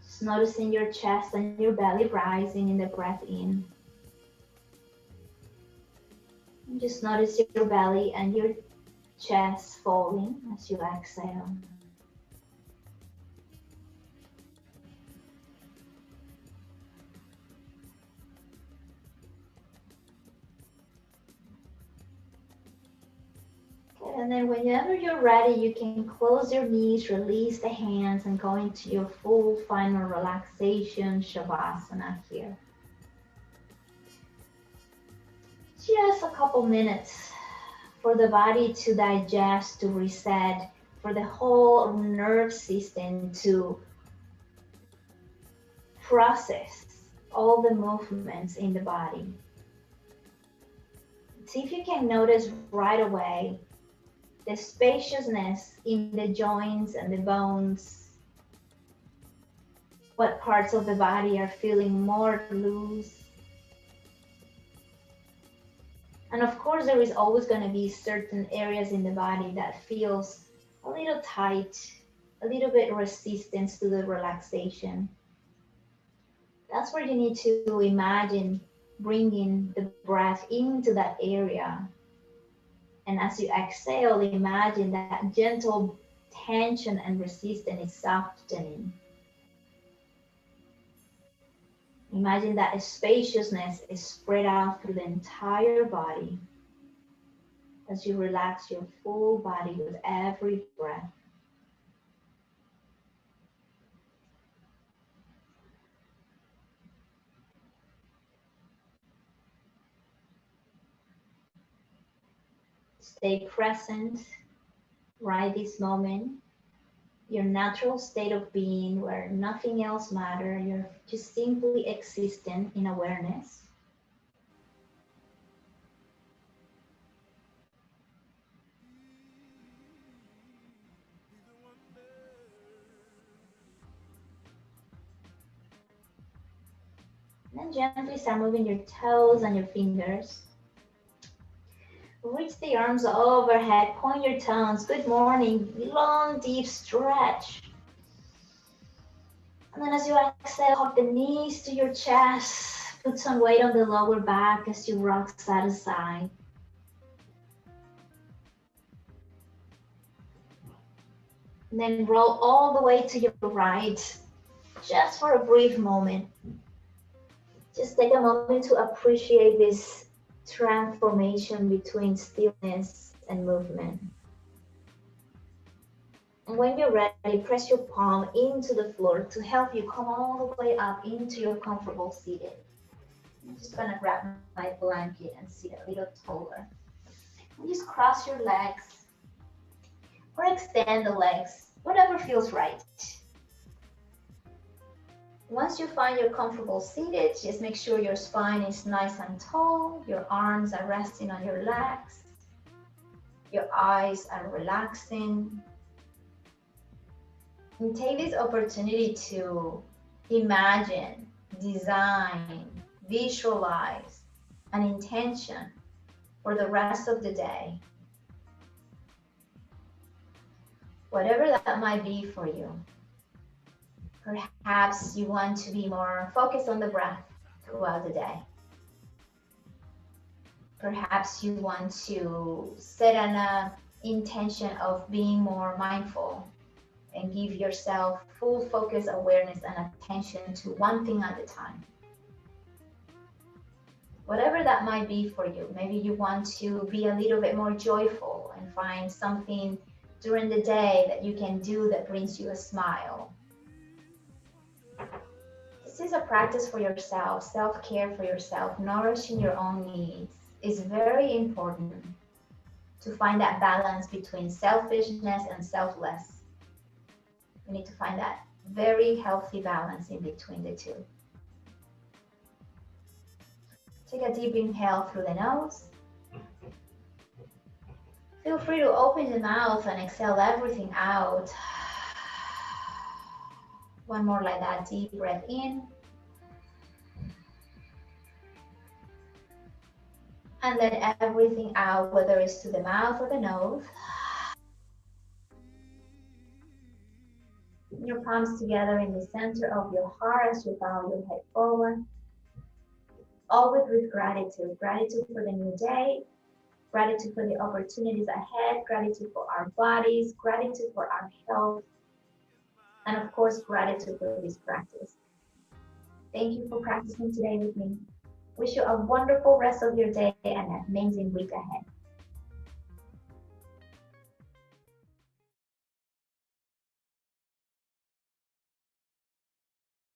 Just noticing your chest and your belly rising in the breath in. And just notice your belly and your chest falling as you exhale. And then whenever you're ready, you can close your knees, release the hands, and go into your full final relaxation shavasana here. Just a couple minutes for the body to digest, to reset, for the whole nerve system to process all the movements in the body. See if you can notice right away the spaciousness in the joints and the bones. What parts of the body are feeling more loose? And of course, there is always going to be certain areas in the body that feels a little tight, a little bit resistance to the relaxation. That's where you need to imagine bringing the breath into that area. And as you exhale, imagine that gentle tension and resistance is softening. Imagine that spaciousness is spread out through the entire body. as you relax your full body with every breath. Stay present right this moment, your natural state of being where nothing else matters, you're just simply existing in awareness. And then gently start moving your toes and your fingers. Reach the arms overhead, point your toes. Good morning. Long, deep stretch. And then as you exhale, hug the knees to your chest. Put some weight on the lower back as you rock side to side. And then roll all the way to your right, just for a brief moment. Just take a moment to appreciate this transformation between stillness and movement. And when you're ready, press your palm into the floor to help you come all the way up into your comfortable seated. I'm just gonna grab my blanket and sit a little taller. And just cross your legs or extend the legs, whatever feels right. Once you find you're comfortable seated, just make sure your spine is nice and tall, your arms are resting on your legs, your eyes are relaxing. And take this opportunity to imagine, design, visualize an intention for the rest of the day. Whatever that might be for you. Perhaps you want to be more focused on the breath throughout the day. Perhaps you want to set an intention of being more mindful and give yourself full focus, awareness, and attention to one thing at a time. Whatever that might be for you, maybe you want to be a little bit more joyful and find something during the day that you can do that brings you a smile. This is a practice for yourself, self-care for yourself, nourishing your own needs. It's very important to find that balance between selfishness and selfless. We need to find that very healthy balance in between the two. Take a deep inhale through the nose. Feel free to open the mouth and exhale everything out. One more like that, deep breath in. And then everything out, whether it's to the mouth or the nose. Your palms together in the center of your heart as you bow your head forward. Always with gratitude. Gratitude for the new day. Gratitude for the opportunities ahead. Gratitude for our bodies. Gratitude for our health. And of course, gratitude for this practice. Thank you for practicing today with me. Wish you a wonderful rest of your day and an amazing week ahead.